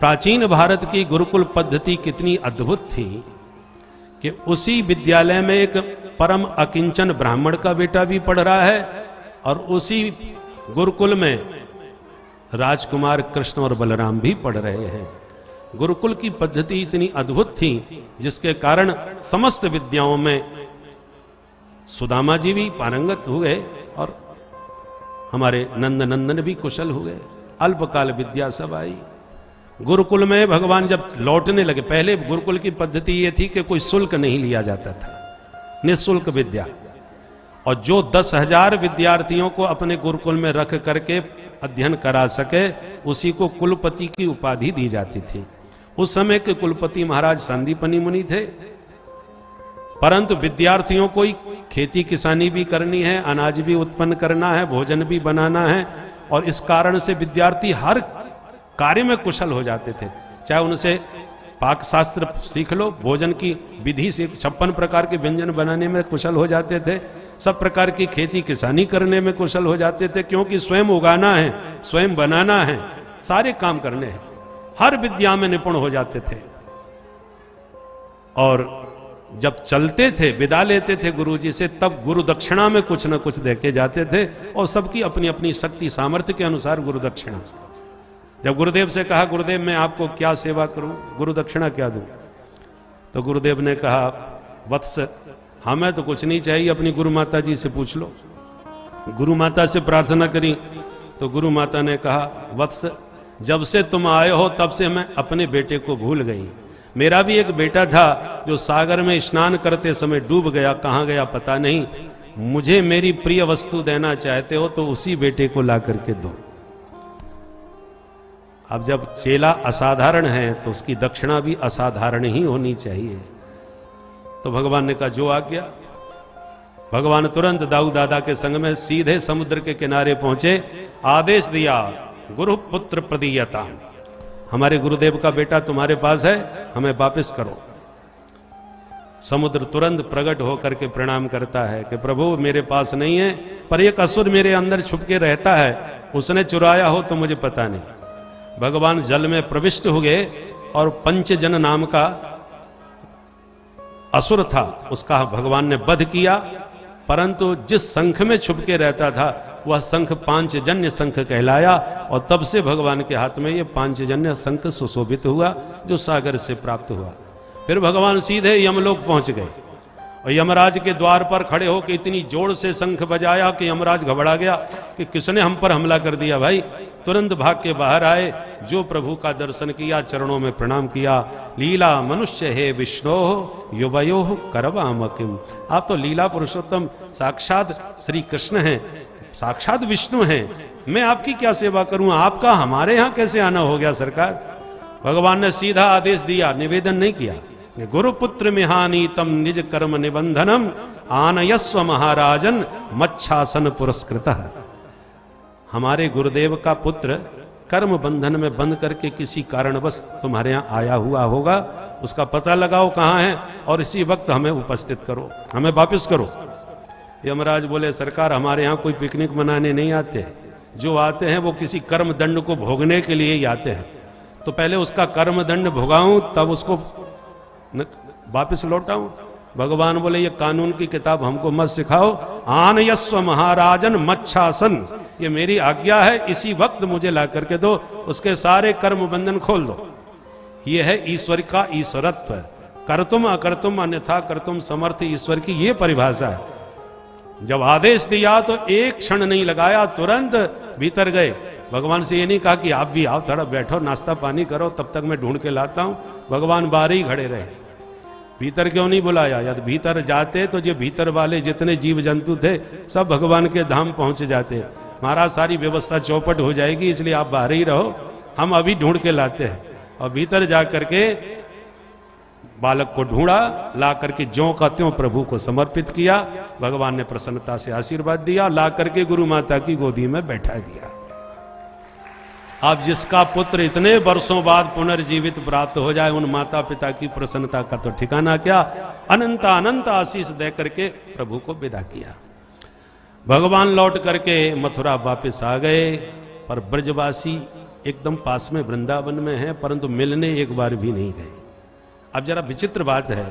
प्राचीन भारत की गुरुकुल पद्धति कितनी अद्भुत थी कि उसी विद्यालय में एक परम अकिंचन ब्राह्मण का बेटा भी पढ़ रहा है और उसी गुरुकुल में राजकुमार कृष्ण और बलराम भी पढ़ रहे हैं। गुरुकुल की पद्धति इतनी अद्भुत थी जिसके कारण समस्त विद्याओं में सुदामा जी भी पारंगत हुए और हमारे नंद नंदन भी कुशल हुए। अल्पकाल विद्या सब आई। गुरुकुल में भगवान जब लौटने लगे, पहले गुरुकुल की पद्धति ये थी कि कोई शुल्क नहीं लिया जाता था, निःशुल्क विद्या, और जो 10,000 विद्यार्थियों को अपने गुरुकुल में रख करके अध्ययन करा सके उसी को कुलपति की उपाधि दी जाती थी। उस समय के कुलपति महाराज संदीपनी मुनि थे, परंतु विद्यार्थियों को ही खेती किसानी भी करनी है, अनाज भी उत्पन्न करना है, भोजन भी बनाना है, और इस कारण से विद्यार्थी हर कार्य में कुशल हो जाते थे। चाहे उनसे पाक शास्त्र सीख लो, भोजन की विधि से 56 प्रकार के व्यंजन बनाने में कुशल हो जाते थे, सब प्रकार की खेती किसानी करने में कुशल हो जाते थे, क्योंकि स्वयं उगाना है, स्वयं बनाना है, सारे काम करने हैं, हर विद्या में निपुण हो जाते थे। और जब चलते थे, विदा लेते थे गुरुजी से, तब गुरु दक्षिणा में कुछ न कुछ देके जाते थे, और सबकी अपनी अपनी शक्ति सामर्थ्य के अनुसार गुरु दक्षिणा। जब गुरुदेव से कहा, गुरुदेव मैं आपको क्या सेवा करूं, गुरु दक्षिणा क्या दूं, तो गुरुदेव ने कहा, वत्स हमें तो कुछ नहीं चाहिए, अपनी गुरु माता जी से पूछ लो। गुरु माता से प्रार्थना करी तो गुरु माता ने कहा, वत्स जब से तुम आए हो तब से मैं अपने बेटे को भूल गई। मेरा भी एक बेटा था जो सागर में स्नान करते समय डूब गया, कहाँ गया पता नहीं। मुझे मेरी प्रिय वस्तु देना चाहते हो तो उसी बेटे को ला करके दो। अब जब चेला असाधारण है तो उसकी दक्षिणा भी असाधारण ही होनी चाहिए। तो भगवान ने कहा, जो आज्ञा। भगवान तुरंत दाऊ दादा के संग में सीधे समुद्र के किनारे पहुंचे, आदेश दिया, गुरु पुत्र प्रदीयता, हमारे गुरुदेव का बेटा तुम्हारे पास है, हमें वापस करो। समुद्र तुरंत प्रकट होकर के प्रणाम करता है कि प्रभु मेरे पास नहीं है, पर एक असुर मेरे अंदर छुप के रहता है, उसने चुराया हो तो मुझे पता नहीं। भगवान जल में प्रविष्ट हुए और पंचजन नाम का असुर था, उसका भगवान ने वध किया, परंतु जिस शंख में छुप के रहता था वह शंख पांचजन्य शंख कहलाया, और तब से भगवान के हाथ में ये पांचजन्य शंख सुशोभित हुआ जो सागर से प्राप्त हुआ। फिर भगवान सीधे यमलोक पहुंच गए और यमराज के द्वार पर खड़े होकर इतनी जोर से शंख बजाया कि यमराज घबरा गया कि किसने हम पर हमला कर दिया। भाई तुरंत भाग के बाहर आए, जो प्रभु का दर्शन किया, चरणों में प्रणाम किया। लीला मनुष्य है विष्णु युवयो करवामकिम, आप तो लीला पुरुषोत्तम साक्षात श्री कृष्ण हैं, साक्षात विष्णु हैं, मैं आपकी क्या सेवा करूं, आपका हमारे यहां कैसे आना हो गया सरकार। भगवान ने सीधा आदेश दिया, निवेदन नहीं किया, गुरुपुत्र मिहानी तम निज कर्म निबंधनम आनयस्व महाराजन मच्छासन पुरस्कृतः। हमारे गुरुदेव का पुत्र कर्म बंधन में बंध करके किसी कारणवश तुम्हारे यहाँ आया हुआ होगा, उसका पता लगाओ कहाँ है और इसी वक्त हमें उपस्थित करो, हमें वापस करो। यमराज बोले, सरकार हमारे यहाँ कोई पिकनिक मनाने नहीं आते, जो आते हैं वो किसी कर्म दंड को भोगने के लिए ही आते हैं, तो पहले उसका कर्म दंड भोगाऊं तब उसको वापस लौटाऊं। भगवान बोले, ये कानून की किताब हमको मत सिखाओ, आनयस्व महाराजन मच्छासन, ये मेरी आज्ञा है, इसी वक्त मुझे ला करके दो, उसके सारे कर्म बंधन खोल दो। ये है ईश्वर का ईश्वरत्व, कर्तुम अकर्तुम अन्यथा कर्तुम समर्थ ईश्वर की ये परिभाषा है। जब आदेश दिया तो एक क्षण नहीं लगाया, तुरंत भीतर गए। भगवान से ये नहीं कहा कि आप भी आओ, थोड़ा बैठो, नाश्ता पानी करो, तब तक मैं ढूंढ के लाता हूं। भगवान बाहर ही खड़े रहे, भीतर क्यों नहीं बुलाया। यदि भीतर जाते तो जो भीतर वाले जितने जीव जंतु थे सब भगवान के धाम पहुंच जाते। महाराज सारी व्यवस्था चौपट हो जाएगी, इसलिए आप बाहर ही रहो, हम अभी ढूंढ के लाते हैं। और भीतर जा करके बालक को ढूंढा, ला करके ज्यों का त्यों प्रभु को समर्पित किया। भगवान ने प्रसन्नता से आशीर्वाद दिया, ला करके गुरु माता की गोदी में बैठा दिया। अब जिसका पुत्र इतने वर्षों बाद पुनर्जीवित प्राप्त हो जाए, उन माता पिता की प्रसन्नता का तो ठिकाना क्या। अनंत अनंत आशीष दे करके प्रभु को विदा किया। भगवान लौट करके मथुरा वापस आ गए, पर ब्रजवासी एकदम पास में वृंदावन में हैं, परंतु मिलने एक बार भी नहीं गए। अब जरा विचित्र बात है,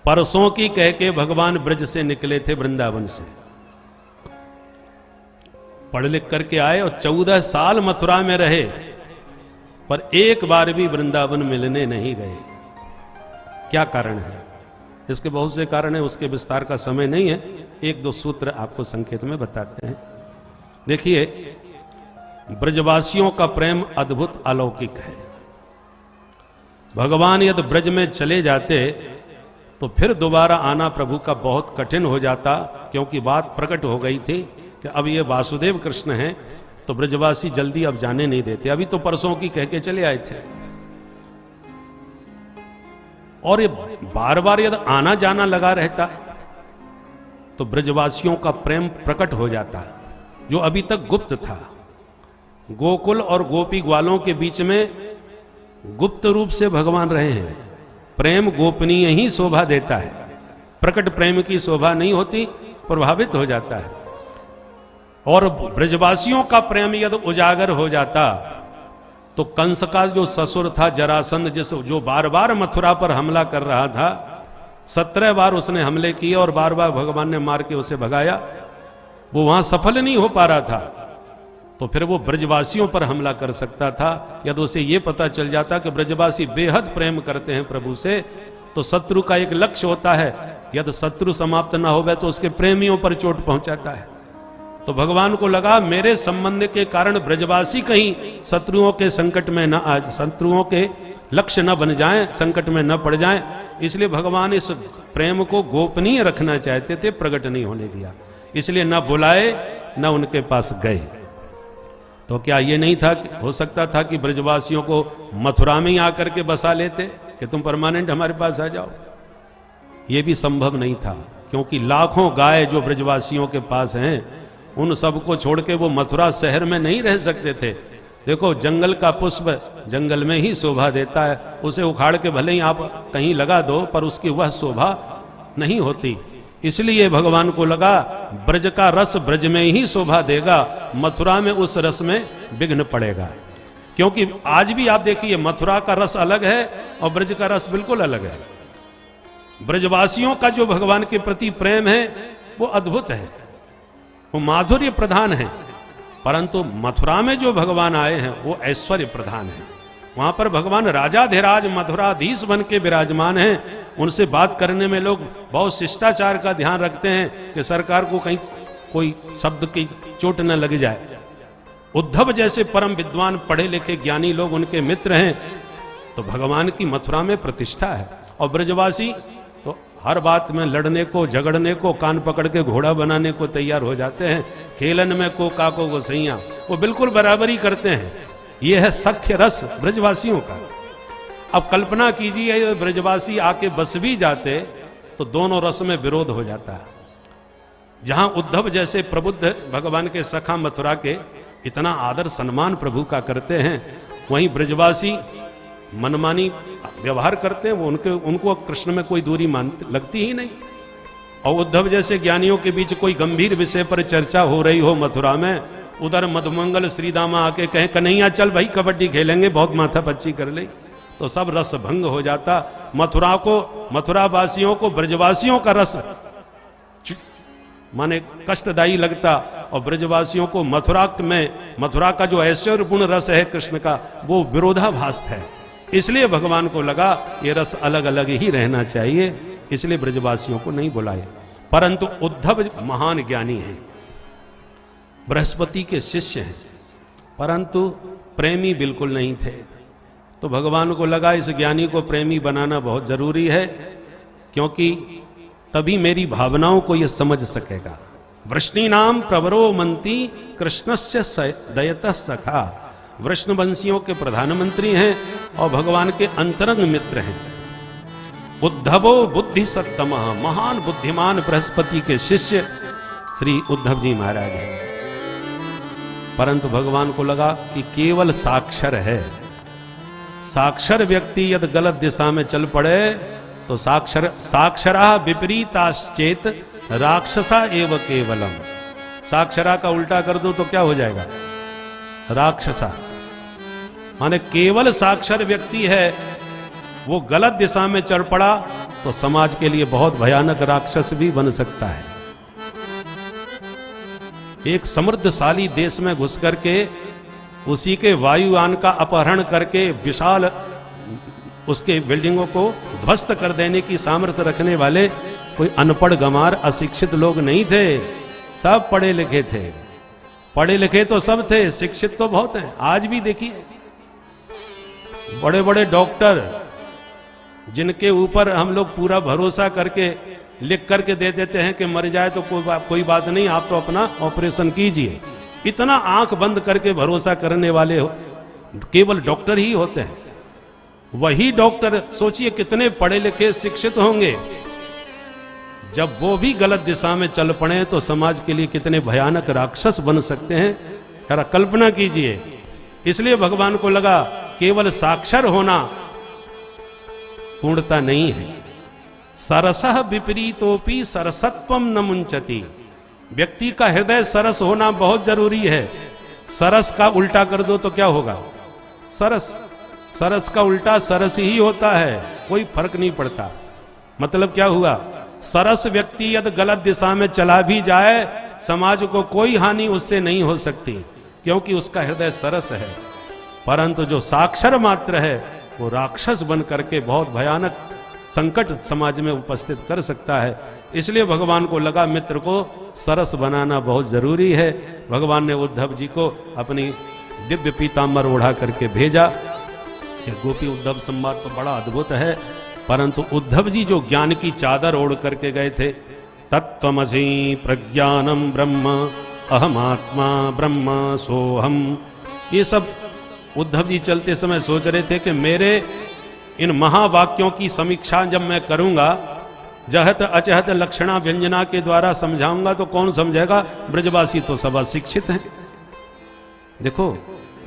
परसों की कह के भगवान ब्रज से निकले थे, वृंदावन से पढ़ लिख करके आए और 14 साल मथुरा में रहे, पर एक बार भी वृंदावन मिलने नहीं गए। क्या कारण है? इसके बहुत से कारण है, उसके विस्तार का समय नहीं है, एक दो सूत्र आपको संकेत में बताते हैं। देखिए, ब्रजवासियों का प्रेम अद्भुत अलौकिक है। भगवान यदि ब्रज में चले जाते तो फिर दोबारा आना प्रभु का बहुत कठिन हो जाता, क्योंकि बात प्रकट हो गई थी कि अब ये वासुदेव कृष्ण हैं, तो ब्रजवासी जल्दी अब जाने नहीं देते। अभी तो परसों की कह के चले आए थे, और ये बार बार यदि आना जाना लगा रहता तो ब्रजवासियों का प्रेम प्रकट हो जाता, जो अभी तक गुप्त था। गोकुल और गोपी ग्वालों के बीच में गुप्त रूप से भगवान रहे हैं। प्रेम गोपनीय ही शोभा देता है, प्रकट प्रेम की शोभा नहीं होती, प्रभावित हो जाता है। और ब्रजवासियों का प्रेम यदि उजागर हो जाता तो कंस का जो ससुर था जरासंध, जो बार बार मथुरा पर हमला कर रहा था, 17 बार उसने हमले किए और बार बार भगवान ने मार के उसे भगाया, वो वहां सफल नहीं हो पा रहा था, तो फिर वो ब्रजवासियों पर हमला कर सकता था। यदि उसे ये पता चल जाता कि ब्रजवासी बेहद प्रेम करते हैं प्रभु से, तो शत्रु का एक लक्ष्य होता है, यदि शत्रु समाप्त ना हो गए तो उसके प्रेमियों पर चोट पहुंचाता है। तो भगवान को लगा मेरे संबंध के कारण ब्रजवासी कहीं शत्रुओं के संकट में न आ, शत्रुओं के लक्ष्य न बन जाएं, संकट में न पड़ जाएं, इसलिए भगवान इस प्रेम को गोपनीय रखना चाहते थे, प्रकट नहीं होने दिया। इसलिए न बुलाए न उनके पास गए। तो क्या ये नहीं था, हो सकता था कि ब्रजवासियों को मथुरा में ही आकर के बसा लेते कि तुम परमानेंट हमारे पास आ जाओ? ये भी संभव नहीं था, क्योंकि लाखों गाय जो ब्रजवासियों के पास हैं, उन सबको छोड़ के वो मथुरा शहर में नहीं रह सकते थे। देखो, जंगल का पुष्प जंगल में ही शोभा देता है, उसे उखाड़ के भले ही आप कहीं लगा दो, पर उसकी वह शोभा नहीं होती। इसलिए भगवान को लगा ब्रज का रस ब्रज में ही शोभा देगा, मथुरा में उस रस में विघ्न पड़ेगा। क्योंकि आज भी आप देखिए, मथुरा का रस अलग है और ब्रज का रस बिल्कुल अलग है। ब्रजवासियों का जो भगवान के प्रति प्रेम है वो अद्भुत है, वो माधुर्य प्रधान है, परंतु मथुरा में जो भगवान आए हैं वो ऐश्वर्य प्रधान है। वहां पर भगवान राजाधिराज मथुराधीश बन के विराजमान हैं। उनसे बात करने में लोग बहुत शिष्टाचार का ध्यान रखते हैं कि सरकार को कहीं कोई शब्द की चोट न लग जाए। उद्धव जैसे परम विद्वान पढ़े लिखे ज्ञानी लोग उनके मित्र हैं, तो भगवान की मथुरा में प्रतिष्ठा है। और ब्रजवासी तो हर बात में लड़ने को, झगड़ने को, कान पकड़ के घोड़ा बनाने को तैयार हो जाते हैं। खेलन में को काको गोसैया, वो बिल्कुल बराबरी करते हैं। ये है सख्य रस ब्रजवासियों का। अब कल्पना कीजिए, ब्रजवासी आके बस भी जाते तो दोनों रस में विरोध हो जाता है। जहां उद्धव जैसे प्रबुद्ध भगवान के सखा मथुरा के इतना आदर सम्मान प्रभु का करते हैं, वहीं ब्रजवासी मनमानी व्यवहार करते हैं। वो उनको कृष्ण में कोई दूरी लगती ही नहीं। और उद्धव जैसे ज्ञानियों के बीच कोई गंभीर विषय पर चर्चा हो रही हो मथुरा में, उधर मधुमंगल श्रीदामा आके कहें कन्हैया चल भाई कबड्डी खेलेंगे, बहुत माथा पच्ची कर ले, तो सब रस भंग हो जाता। मथुरा वासियों को ब्रजवासियों का रस माने कष्टदायी लगता, और ब्रजवासियों को मथुरा का जो ऐश्वर्यपूर्ण रस है कृष्ण का, वो विरोधाभास है। इसलिए भगवान को लगा ये रस अलग अलग ही रहना चाहिए, इसलिए ब्रजवासियों को नहीं बुलाए। परंतु उद्धव महान ज्ञानी हैं, बृहस्पति के शिष्य हैं, परंतु प्रेमी बिल्कुल नहीं थे। तो भगवान को लगा इस ज्ञानी को प्रेमी बनाना बहुत जरूरी है, क्योंकि तभी मेरी भावनाओं को यह समझ सकेगा। वृष्णि नाम प्रवरो मंती कृष्णस्य दयतः सखा, वृष्णवंशियों के प्रधानमंत्री हैं और भगवान के अंतरंग मित्र हैं। उद्धवो बुद्धि सत्तम, महान बुद्धिमान बृहस्पति के शिष्य श्री उद्धव जी महाराज हैं। परंतु भगवान को लगा कि केवल साक्षर है, साक्षर व्यक्ति यदि गलत दिशा में चल पड़े तो साक्षरा विपरीताश्चेत राक्षसा एव केवलम। साक्षरा का उल्टा कर दो तो क्या हो जाएगा? राक्षसा। माने केवल साक्षर व्यक्ति है वो गलत दिशा में चढ़ पड़ा तो समाज के लिए बहुत भयानक राक्षस भी बन सकता है। एक समृद्धशाली देश में घुस करके उसी के वायुयान का अपहरण करके विशाल उसके बिल्डिंगों को ध्वस्त कर देने की सामर्थ्य रखने वाले कोई अनपढ़ गंवार अशिक्षित लोग नहीं थे, सब पढ़े लिखे थे। पढ़े लिखे तो सब थे, शिक्षित तो बहुत हैं। आज भी देखिए बड़े बड़े डॉक्टर जिनके ऊपर हम लोग पूरा भरोसा करके लिख करके दे देते हैं कि मर जाए तो कोई बात नहीं, आप तो अपना ऑपरेशन कीजिए, इतना आंख बंद करके भरोसा करने वाले केवल डॉक्टर ही होते हैं। वही डॉक्टर सोचिए कितने पढ़े लिखे शिक्षित होंगे, जब वो भी गलत दिशा में चल पड़े तो समाज के लिए कितने भयानक राक्षस बन सकते हैं, जरा कल्पना कीजिए। इसलिए भगवान को लगा केवल साक्षर होना पूर्णता नहीं है। सरसः विपरीतोपि सरसत्वम न मुंचति। व्यक्ति का हृदय सरस होना बहुत जरूरी है। सरस का उल्टा कर दो तो क्या होगा? सरस। सरस का उल्टा सरस ही होता है, कोई फर्क नहीं पड़ता। मतलब क्या हुआ? सरस व्यक्ति यदि गलत दिशा में चला भी जाए समाज को कोई हानि उससे नहीं हो सकती, क्योंकि उसका हृदय सरस है। परंतु जो साक्षर मात्र है वो राक्षस बन करके बहुत भयानक संकट समाज में उपस्थित कर सकता है। इसलिए भगवान को लगा मित्र को सरस बनाना बहुत जरूरी है। भगवान ने उद्धव जी को अपनी दिव्य पीतांबर ओढ़ा करके भेजा। ये गोपी उद्धव संवाद तो बड़ा अद्भुत है, परंतु उद्धव जी जो ज्ञान की चादर ओढ़ करके गए थे, तत्त्वमसि प्रज्ञानम ब्रह्म अहमात्मा ब्रह्म सोहम, ये सब उद्धव जी चलते समय सोच रहे थे कि मेरे इन महावाक्यों की समीक्षा जब मैं करूंगा, जहत अचहत लक्षणा व्यंजना के द्वारा समझाऊंगा तो कौन समझेगा? ब्रजवासी तो सब अशिक्षित हैं। देखो,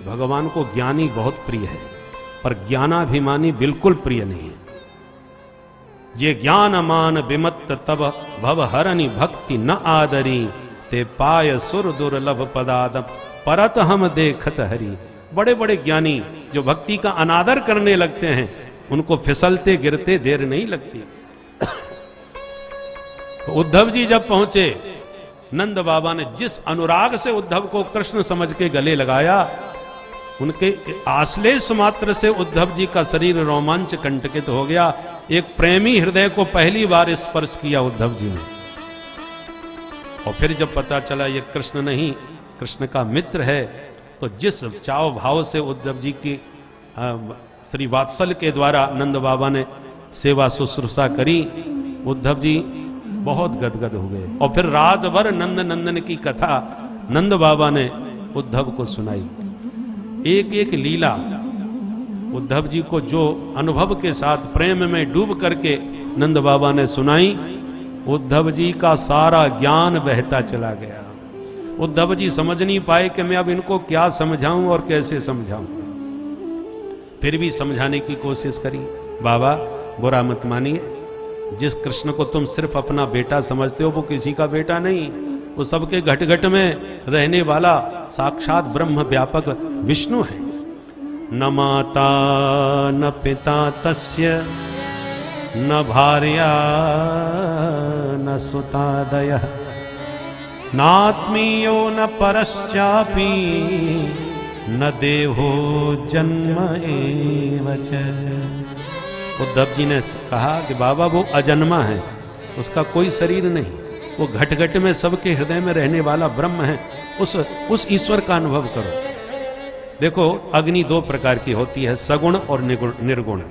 भगवान को ज्ञानी बहुत प्रिय है, पर ज्ञानाभिमानी बिल्कुल प्रिय नहीं है। ये ज्ञान मान विमत्त तब भव हरनि भक्ति न आदरी, ते पाय सुर दुर्लभ पदादप परत हम देखत हरि। बड़े बड़े ज्ञानी जो भक्ति का अनादर करने लगते हैं उनको फिसलते गिरते देर नहीं लगती। तो उद्धव जी जब पहुंचे, नंद बाबा ने जिस अनुराग से उद्धव को कृष्ण समझ के गले लगाया, उनके आश्लेष मात्र से उद्धव जी का शरीर रोमांच कंटकित हो गया। एक प्रेमी हृदय को पहली बार स्पर्श किया उद्धव जी ने। और फिर जब पता चला ये कृष्ण नहीं, कृष्ण का मित्र है, तो जिस चाव भाव से उद्धव जी की श्री वात्सल के द्वारा नंद बाबा ने सेवा शुश्रूषा करी, उद्धव जी बहुत गदगद हो गए। और फिर रात भर नंद नंदन की कथा नंद बाबा ने उद्धव को सुनाई। एक एक लीला उद्धव जी को जो अनुभव के साथ प्रेम में डूब करके नंद बाबा ने सुनाई, उद्धव जी का सारा ज्ञान बहता चला गया। उद्धव जी समझ नहीं पाए कि मैं अब इनको क्या समझाऊं और कैसे समझाऊं। फिर भी समझाने की कोशिश करी। बाबा बुरा मत मानिए, जिस कृष्ण को तुम सिर्फ अपना बेटा समझते हो वो किसी का बेटा नहीं, वो सबके घट घट में रहने वाला साक्षात ब्रह्म व्यापक विष्णु है। न माता न पिता तस्य न भार्या न सुतादयः नात्मीयो न परश्चापि न देहो जन्म एव च। उद्धव जी ने कहा कि बाबा वो अजन्मा है, उसका कोई शरीर नहीं, वो घट घट में सबके हृदय में रहने वाला ब्रह्म है। उस ईश्वर का अनुभव करो। देखो, अग्नि दो प्रकार की होती है, सगुण और निर्गुण।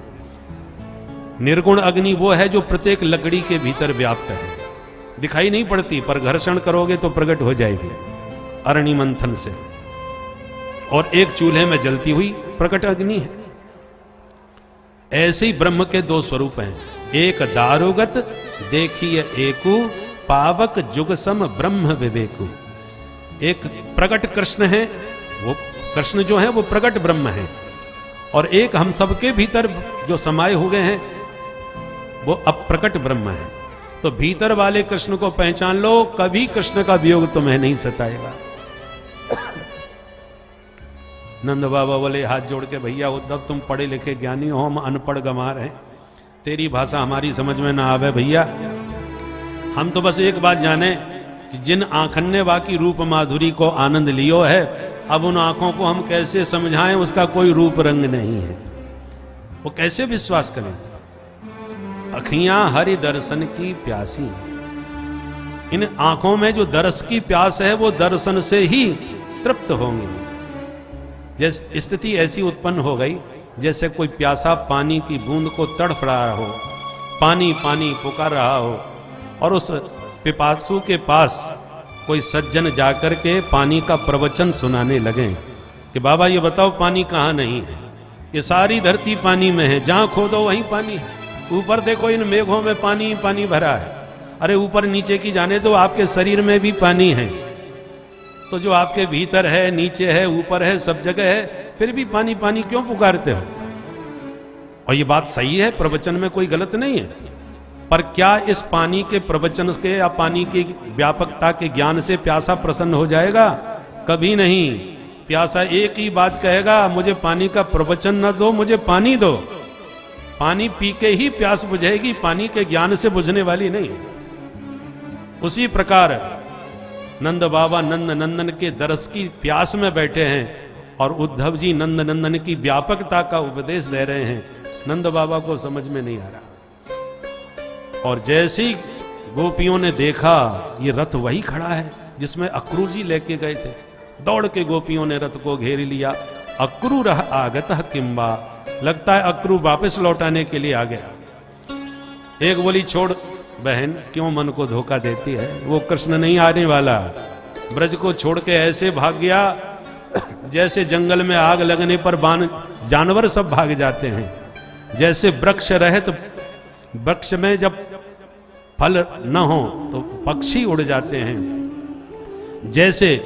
निर्गुण अग्नि वो है जो प्रत्येक लकड़ी के भीतर व्याप्त है, दिखाई नहीं पड़ती, पर घर्षण करोगे तो प्रकट हो जाएगी अरणि मंथन से। और एक चूल्हे में जलती हुई प्रकट अग्नि है। ऐसे ही ब्रह्म के दो स्वरूप हैं, एक दारुगत देखिए एकु पावक जुग सम ब्रह्म विवेकु। एक प्रकट कृष्ण है, वो कृष्ण जो है वो प्रकट ब्रह्म है, और एक हम सबके भीतर जो समाये हुए हैं वो अप्रकट ब्रह्म है। तो भीतर वाले कृष्ण को पहचान लो, कभी कृष्ण का वियोग तुम्हें नहीं सताएगा। नंद बाबा बोले हाथ जोड़ के, भैया उद्धव तुम पढ़े लिखे ज्ञानी हो, हम अनपढ़ गंवार हैं, तेरी भाषा हमारी समझ में ना आवे भैया। हम तो बस एक बात जाने कि जिन आंखन ने बाकी रूप माधुरी को आनंद लियो है, अब उन आंखों को हम कैसे समझाएं, उसका कोई रूप रंग नहीं है, वो कैसे विश्वास करें। अखियां हरि दर्शन की प्यासी हैं, इन आंखों में जो दरस की प्यास है वो दर्शन से ही तृप्त होंगे। जैसे स्थिति ऐसी उत्पन्न हो गई जैसे कोई प्यासा पानी की बूंद को तड़फ रहा हो, पानी पानी पुकार रहा हो, और उस पिपासु के पास कोई सज्जन जाकर के पानी का प्रवचन सुनाने लगे कि बाबा ये बताओ पानी कहाँ नहीं है, ये सारी धरती पानी में है, जहां खोदो वहीं पानी है, ऊपर देखो इन मेघों में पानी पानी भरा है, अरे ऊपर नीचे की जाने तो आपके शरीर में भी पानी है, तो जो आपके भीतर है, नीचे है, ऊपर है, सब जगह है, फिर भी पानी पानी क्यों पुकारते हो। और ये बात सही है, प्रवचन में कोई गलत नहीं है, पर क्या इस पानी के प्रवचन के या पानी की व्यापकता के ज्ञान से प्यासा प्रसन्न हो जाएगा? कभी नहीं। प्यासा एक ही बात कहेगा, मुझे पानी का प्रवचन न दो, मुझे पानी दो। पानी पी के ही प्यास बुझेगी, पानी के ज्ञान से बुझने वाली नहीं। उसी प्रकार नंद बाबा नंद नंदन के दरस की प्यास में बैठे हैं और उद्धव जी नंद नंदन की व्यापकता का उपदेश दे रहे हैं। नंद बाबा को समझ में नहीं आ रहा। और जैसे ही गोपियों ने देखा ये रथ वही खड़ा है जिसमें अक्रू जी लेके गए थे, दौड़ के गोपियों ने रथ को घेर लिया। अक्रू रह आगत किंबा, लगता है अक्रू वापस लौटाने के लिए आ गया। एक बोली छोड़ बहन, क्यों मन को धोखा देती है, वो कृष्ण नहीं आने वाला। ब्रज को छोड़ के ऐसे भाग गया जैसे जंगल में आग लगने पर जानवर सब भाग जाते हैं, जैसे वृक्ष रहे तो वृक्ष में जब फल न हो तो पक्षी उड़ जाते हैं, जैसे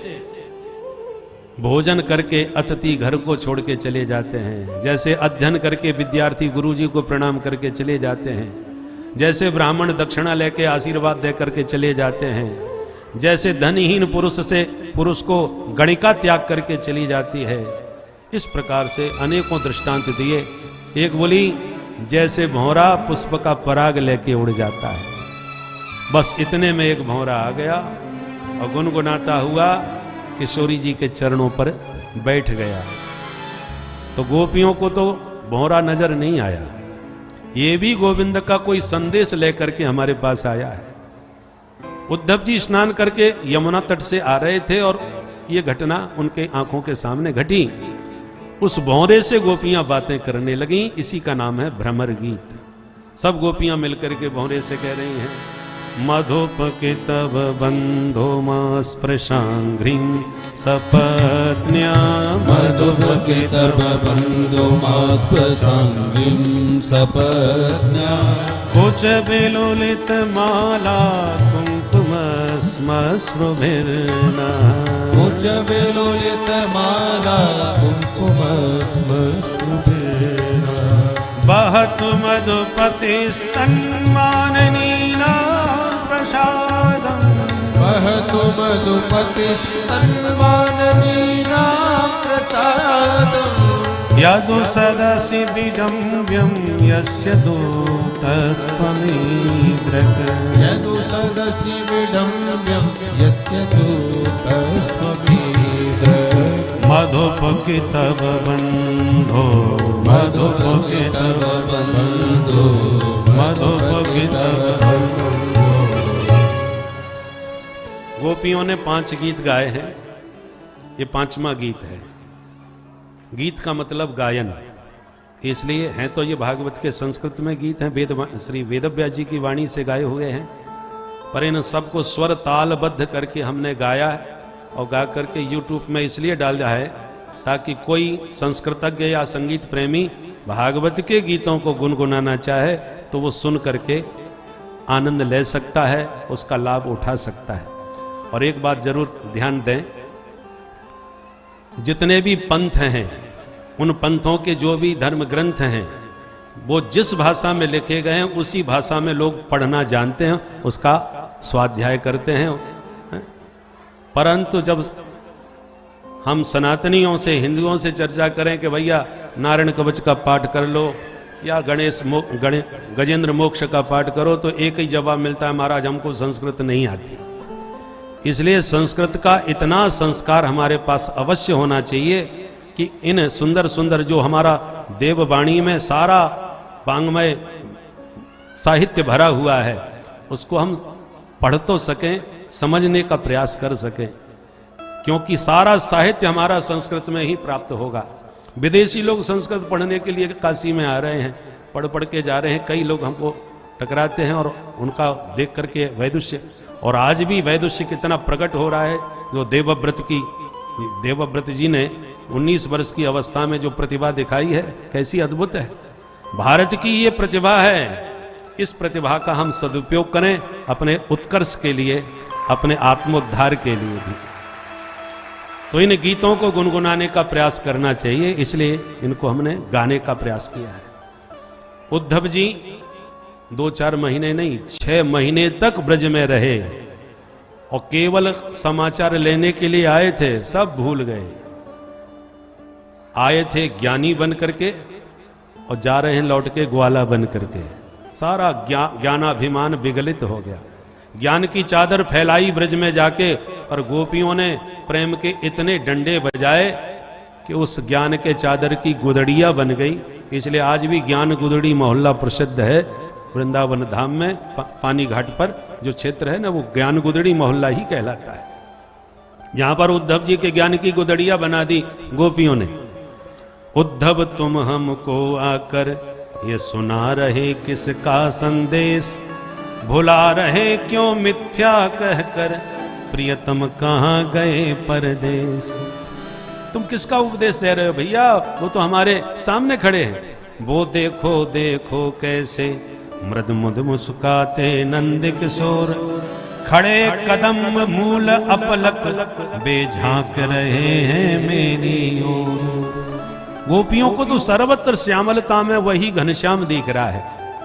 भोजन करके अतिथि घर को छोड़ के चले जाते हैं, जैसे अध्ययन करके विद्यार्थी गुरुजी को प्रणाम करके चले जाते हैं, जैसे ब्राह्मण दक्षिणा लेके आशीर्वाद दे करके चले जाते हैं, जैसे धनहीन पुरुष को गणिका त्याग करके चली जाती है। इस प्रकार से अनेकों दृष्टांत दिए। एक बोली जैसे भौरा पुष्प का पराग लेके उड़ जाता है। बस इतने में एक भौरा आ गया और गुनगुनाता हुआ किशोरी जी के चरणों पर बैठ गया। तो गोपियों को तो भौरा नजर नहीं आया, ये भी गोविंद का कोई संदेश लेकर के हमारे पास आया है। उद्धव जी स्नान करके यमुना तट से आ रहे थे और ये घटना उनके आंखों के सामने घटी। उस भौरे से गोपियां बातें करने लगी। इसी का नाम है भ्रमर गीत। सब गोपियां मिलकर के भौरे से कह रही हैं, मधुप के तब बंधो मां स्पृशांघ्रिं सपत्न्या, मधुप के तब बंधो मां स्पृशांघ्रिं सपत्न्या, कुच विलोलित माला कुंकुम श्मश्रुभिर्ना, कुच विलोलित माला कुंकुम श्मश्रुभिर्ना, बहत मधुपति स्तन्माननीना प्रसादं, बहतु मधुपति स्तन्माननीना प्रसादं, यदु सदसि विडम्ब्यं यस्य दूतस्त्वमीदृक्, यदु सदसि विडम्ब्यं यस्य दूतस्त्वमीदृक्, मधुप के तब बंधो, मधुप के तब बंधो, मधुप के तब बंधो। गोपियों ने 5 गीत गाए हैं, ये 5वां गीत है। गीत का मतलब गायन, इसलिए हैं तो ये भागवत के संस्कृत में गीत हैं, श्री वेदव्यास जी की वाणी से गाए हुए हैं, पर इन सबको स्वर तालबद्ध करके हमने गाया है और गा करके YouTube में इसलिए डाला है ताकि कोई संस्कृतज्ञ या संगीत प्रेमी भागवत के गीतों को गुनगुनाना चाहे तो वो सुन करके आनंद ले सकता है, उसका लाभ उठा सकता है। और एक बात जरूर ध्यान दें, जितने भी पंथ हैं, उन पंथों के जो भी धर्म ग्रंथ हैं, वो जिस भाषा में लिखे गए हैं उसी भाषा में लोग पढ़ना जानते हैं, उसका स्वाध्याय करते हैं। परंतु जब हम सनातनियों से, हिंदुओं से चर्चा करें कि भैया नारायण कवच का पाठ कर लो या गजेंद्र मोक्ष का पाठ करो, तो एक ही जवाब मिलता है, महाराज हमको संस्कृत नहीं आती। इसलिए संस्कृत का इतना संस्कार हमारे पास अवश्य होना चाहिए कि इन सुंदर सुंदर जो हमारा देववाणी में सारा वांग्मय साहित्य भरा हुआ है, उसको हम पढ़ तो सकें, समझने का प्रयास कर सकें, क्योंकि सारा साहित्य हमारा संस्कृत में ही प्राप्त होगा। विदेशी लोग संस्कृत पढ़ने के लिए काशी में आ रहे हैं, पढ़ पढ़ के जा रहे हैं, कई लोग हमको टकराते हैं और उनका देख करके वैदुष्य, और आज भी वैदुष्य कितना प्रकट हो रहा है। जो देवव्रत जी ने 19 वर्ष की अवस्था में जो प्रतिभा दिखाई है, कैसी अद्भुत है। भारत की ये प्रतिभा है, इस प्रतिभा का हम सदुपयोग करें अपने उत्कर्ष के लिए, अपने आत्मोद्धार के लिए भी। तो इन गीतों को गुनगुनाने का प्रयास करना चाहिए, इसलिए इनको हमने गाने का प्रयास किया है। उद्धव जी 2-4 महीने नहीं, 6 महीने तक ब्रज में रहे और केवल समाचार लेने के लिए आए थे, सब भूल गए। आए थे ज्ञानी बन करके और जा रहे हैं लौट के ग्वाला बन करके। सारा ज्ञानाभिमान विगलित हो गया। ज्ञान की चादर फैलाई ब्रज में जाके, और गोपियों ने प्रेम के इतने डंडे बजाए कि उस ज्ञान के चादर की गुदड़िया बन गई। इसलिए आज भी ज्ञान गुदड़ी मोहल्ला प्रसिद्ध है वृंदावन धाम में। पानी घाट पर जो क्षेत्र है ना, वो ज्ञान गुदड़ी मोहल्ला ही कहलाता है, जहां पर उद्धव जी के ज्ञान की गुदड़िया बना दी गोपियों ने। उद्धव तुम हमको आकर ये सुना रहे किसका संदेश, भुला रहे क्यों मिथ्या कहकर, प्रियतम कहाँ गए परदेश। तुम किसका उपदेश दे रहे हो भैया, वो तो हमारे सामने खड़े हैं। वो देखो देखो कैसे मृद मुद मुस्काते नंद किशोर, खड़े कदम मूल अपलक बेझांक रहे हैं मेरी ओर। गोपियों को तो सर्वत्र श्यामलता में वही घनश्याम दिख रहा है।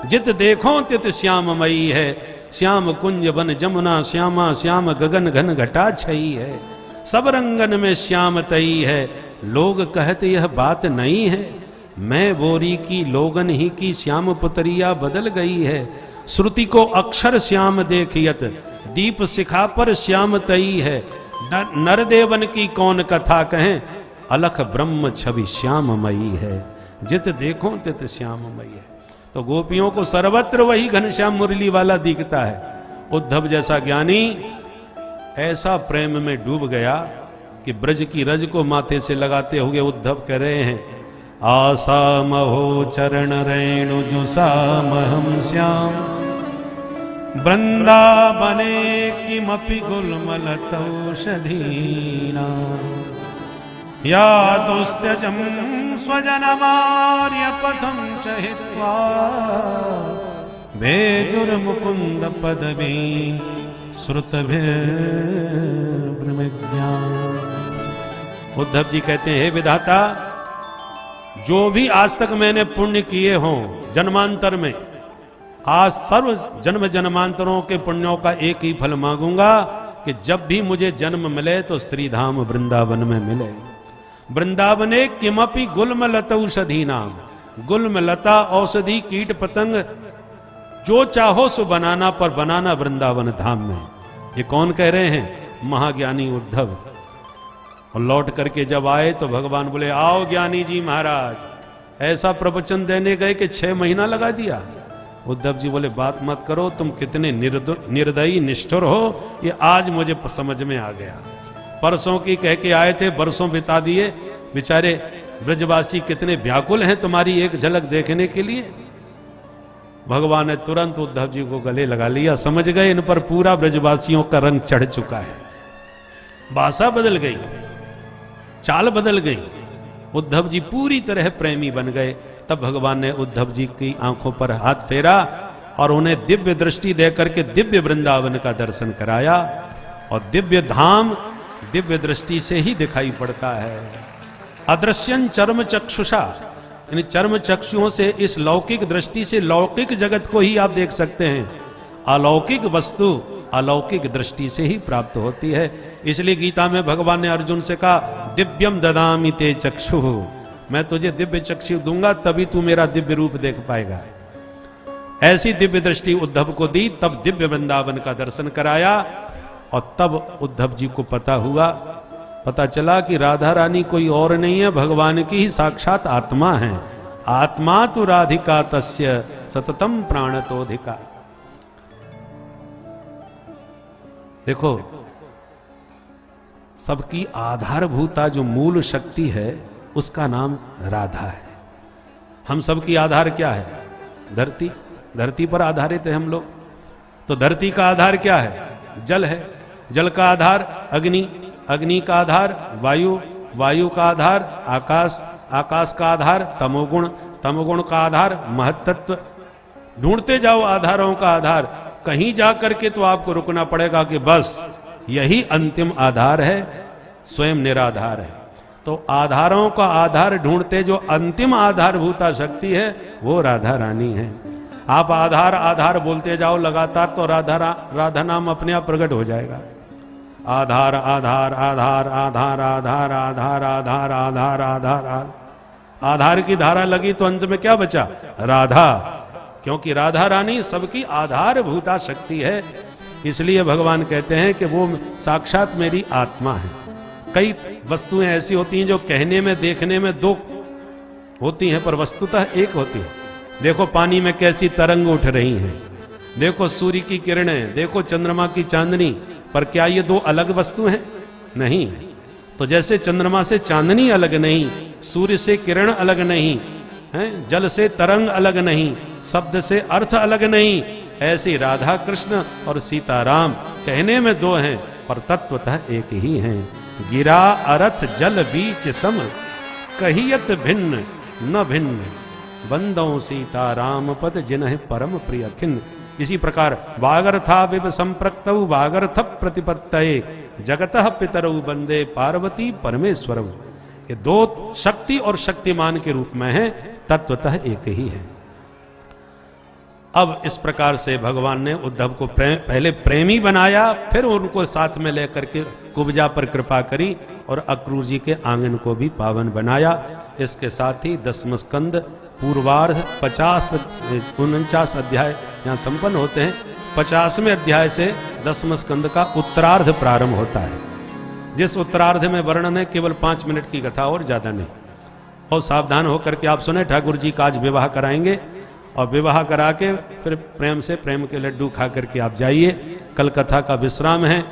जित देखो तित श्याममयी है, श्याम कुंज बन जमुना श्यामा, श्याम गगन घन घटा छई है। सब रंगन में श्याम तई है, लोग कहते यह बात नहीं है। मैं बोरी की लोगन ही की श्याम पुतरिया बदल गई है। श्रुति को अक्षर श्याम देखियत, दीप शिखा पर श्याम तई है। नरदेवन की कौन कथा कहें, अलख ब्रह्म छवि श्याममयी है। जित देखो तित श्याममयी है। तो गोपियों को सर्वत्र वही घनश्याम मुरली वाला दिखता है। उद्धव जैसा ज्ञानी ऐसा प्रेम में डूब गया कि ब्रज की रज को माथे से लगाते हुए उद्धव कह रहे हैं, आसा महो चरण रेणु जुसामहम श्याम, वृंदावने किमपि गुल्मलतौषधीना, या दुस्त्यजं स्वजनमार्य पथं च हित्वा, भेजुर्मुकुन्द पदवी श्रुतभिर्ब्रह्मज्ञान। उद्धव जी कहते हैं, हे विधाता, जो भी आज तक मैंने पुण्य किए हों जन्मांतर में, आज सर्व जन्म जन्मांतरों के पुण्यों का एक ही फल मांगूंगा कि जब भी मुझे जन्म मिले तो श्रीधाम वृंदावन में मिले। वृंदावने किमपि गुल्मलत औषधि नाम, गुल्म लता औषधि कीट पतंग जो चाहो सो बनाना, पर बनाना वृंदावन धाम में। ये कौन कह रहे हैं? महाज्ञानी उद्धव। और लौट करके जब आए तो भगवान बोले, आओ ज्ञानी जी महाराज। ऐसा प्रवचन देने गए कि 6 महीना लगा दिया। उद्धव जी बोले, बात मत करो, तुम कितने निर्दयी निष्ठुर हो, ये आज मुझे समझ में आ गया। परसों की कह के आए थे, बरसों बिता दिए। बेचारे ब्रजवासी कितने व्याकुल हैं तुम्हारी एक झलक देखने के लिए। भगवान ने तुरंत उद्धव जी को गले लगा लिया, समझ गए इन पर पूरा ब्रजवासियों का रंग चढ़ चुका है। भाषा बदल गई, चाल बदल गई। उद्धव जी पूरी तरह प्रेमी बन गए। तब भगवान ने उद्धव जी की आंखों पर हाथ फेरा और उन्हें दिव्य दृष्टि देकर के दिव्य वृंदावन का दर्शन कराया। और दिव्य धाम दिव्य दृष्टि से ही दिखाई पड़ता है। अदृश्यन चर्म चक्षुषा, इन चर्म चक्षुओं से, इस लौकिक दृष्टि से लौकिक जगत को ही आप देख सकते हैं। अलौकिक वस्तु अलौकिक दृष्टि से ही प्राप्त होती है। इसलिए गीता में भगवान ने अर्जुन से कहा, दिव्यम ददामि ते चक्षुः, मैं तुझे दिव्य चक्षु दूंगा तभी तू मेरा दिव्य रूप देख पाएगा। ऐसी दिव्य दृष्टि उद्धव को दी, तब दिव्य वृंदावन का दर्शन कराया और तब उद्धव जी को पता चला कि राधा रानी कोई और नहीं है, भगवान की ही साक्षात आत्मा है। आत्मा तु राधिका तस्य सततम प्राणतोधिका। देखो, सबकी आधारभूता जो मूल शक्ति है उसका नाम राधा है। हम सबकी आधार क्या है? धरती। धरती पर आधारित है हम लोग। तो धरती का आधार क्या है? जल है। जल का आधार अग्नि, अग्नि का आधार वायु, वायु का आधार आकाश, आकाश का आधार तमोगुण, तमोगुण का आधार महत्तत्व। ढूंढते जाओ आधारों का आधार, कहीं जा करके तो आपको रुकना पड़ेगा कि बस यही अंतिम आधार है, स्वयं निराधार है। तो आधारों का आधार ढूंढते जो अंतिम आधारभूता शक्ति है वो राधा रानी है। आप आधार आधार बोलते जाओ लगातार तो राधा नाम अपने आप प्रकट हो जाएगा। आधार आधार आधार आधार आधार आधार आधार आधार आधार आधार की धारा लगी तो अंत में क्या बचा? राधा। क्योंकि राधा रानी सबकी आधारभूता शक्ति है। इसलिए भगवान कहते हैं कि वो साक्षात मेरी आत्मा है। कई वस्तुएं ऐसी होती हैं जो कहने में देखने में दो होती हैं पर वस्तुतः एक होती है। देखो पानी में कैसी तरंग उठ रही हैं, देखो सूर्य की किरणें, देखो चंद्रमा की चांदनी, पर क्या ये दो अलग वस्तु हैं? नहीं। तो जैसे चंद्रमा से चांदनी अलग नहीं, सूर्य से किरण अलग नहीं है, जल से तरंग अलग नहीं, शब्द से अर्थ अलग नहीं, ऐसी राधा कृष्ण और सीताराम कहने में दो हैं पर तत्वतः एक ही हैं। गिरा अरथ जल बीच सम, कहियत भिन्न न भिन्न, बंदों सीताराम पद जिन्ह परम प्रिय खिन्न। इसी प्रकार वागर्था विव संप्रक्तौ वागर्थ प्रतिपत्तये जगतः पितरौ बंदे पार्वती परमेश्वरौ। ये दो शक्ति और शक्तिमान के रूप में है, तत्वतः एक ही है। अब इस प्रकार से भगवान ने उद्धव को पहले प्रेमी बनाया, फिर उनको साथ में लेकर के कुब्जा पर कृपा करी और अक्रूर जी के आंगन को भी पावन बनाया। इसके साथ ही 10वां स्कंद पूर्वार्ध 49 अध्याय यहाँ संपन्न होते हैं। 50वें अध्याय से 10वां स्कंद का उत्तरार्ध प्रारंभ होता है। जिस उत्तरार्ध में वर्णन है केवल 5 मिनट की कथा और ज्यादा नहीं। और सावधान होकर के आप सुने, ठाकुर जी का आज विवाह कराएंगे और विवाह करा के फिर प्रेम से प्रेम के लड्डू खा करके आप जाइए। कल कथा का विश्राम है,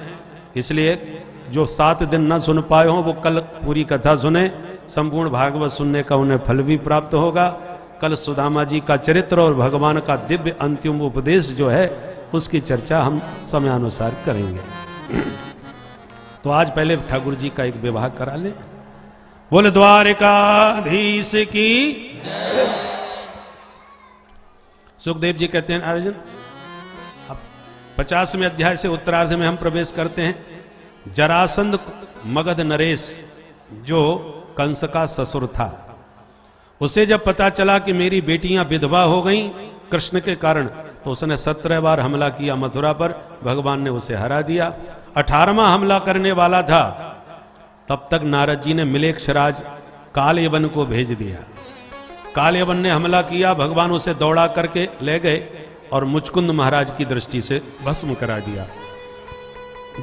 इसलिए जो 7 दिन न सुन पाए हों वो कल पूरी कथा सुने। संपूर्ण भागवत सुनने का उन्हें फल भी प्राप्त होगा। कल सुदामा जी का चरित्र और भगवान का दिव्य अंतिम उपदेश जो है उसकी चर्चा हम समयानुसार करेंगे। तो आज पहले ठाकुर जी का एक विवाह करा लें। बोल द्वारिकाधीश की। सुखदेव जी कहते हैं, अर्जुन अब 50वें अध्याय से उत्तरार्ध में हम प्रवेश करते हैं। जरासंध मगध नरेश जो कंस का ससुर था, उसे जब पता चला कि मेरी बेटियां विधवा हो गईं कृष्ण के कारण, तो उसने 17 बार हमला किया मथुरा पर। भगवान ने उसे हरा दिया। 18वां हमला करने वाला था, तब तक नारद जी ने मिलेक्षराज कालयवन को भेज दिया। कालयवन ने हमला किया, भगवान उसे दौड़ा करके ले गए और मुचकुंद महाराज की दृष्टि से भस्म करा दिया।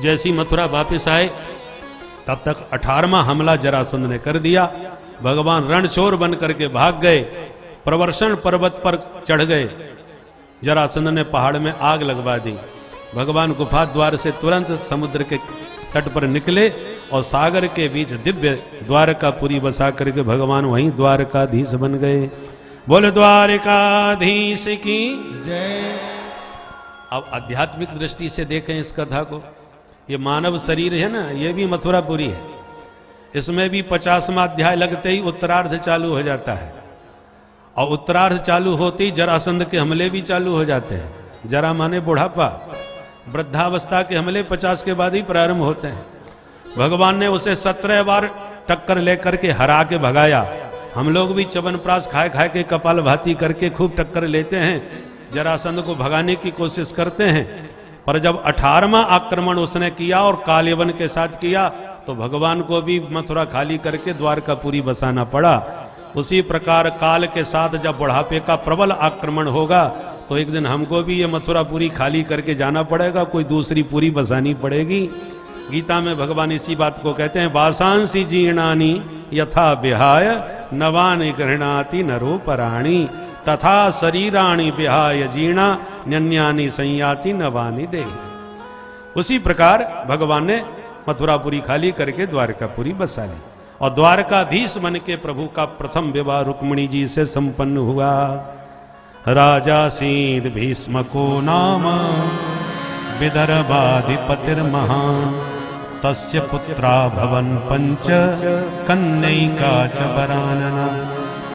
जैसी मथुरा वापस आए तब तक 18वां हमला जरासंध ने कर दिया। भगवान रणछोर बन करके भाग गए, प्रवर्षण पर्वत पर चढ़ गए। जरासंध ने पहाड़ में आग लगवा दी। भगवान गुफा द्वार से तुरंत समुद्र के तट पर निकले और सागर के बीच दिव्य द्वारकापुरी बसा करके भगवान वहीं द्वारकाधीश बन गए। बोले द्वारकाधीश की जय। अब आध्यात्मिक दृष्टि से देखें इस कथा को। ये मानव शरीर है ना, ये भी मथुरापुरी है। इसमें भी 50वां अध्याय लगते ही उत्तरार्ध चालू हो जाता है और उत्तरार्ध चालू होते ही जरासंध के हमले भी चालू हो जाते हैं। जरा माने बुढ़ापा, वृद्धावस्था के हमले 50 के बाद ही प्रारंभ होते हैं। भगवान ने उसे 17 बार टक्कर लेकर के हरा के भगाया। हम लोग भी च्यवनप्राश खाए खाए के कपाल भाती करके खूब टक्कर लेते हैं, जरासंध को भगाने की कोशिश करते हैं, पर जब 18वां आक्रमण उसने किया और कालेवन के साथ किया तो भगवान को भी मथुरा खाली करके द्वारकापुरी बसाना पड़ा। उसी प्रकार काल के साथ जब बुढ़ापे का प्रबल आक्रमण होगा तो एक दिन हमको भी ये मथुरापुरी खाली करके जाना पड़ेगा, कोई दूसरी पुरी बसानी पड़ेगी। गीता में भगवान इसी बात को कहते हैं, वासांसी जीर्णानि यथा विहाय नवानि गृह्णाति नरो पराणि तथा शरीराणि विहाय जीर्णा न्यन्यानि संयाति नवानि देहि। उसी प्रकार भगवान ने मथुरापुरी खाली करके द्वारकापुरी बसा ली और द्वारकाधीश बन के प्रभु का प्रथम विवाह रुक्मिणी जी से संपन्न हुआ। राजा सीद भीष्म को नाम विदर्भाधिपतिर्महान तस्य पुत्रा भवन पंच कन्यैका च वरानना।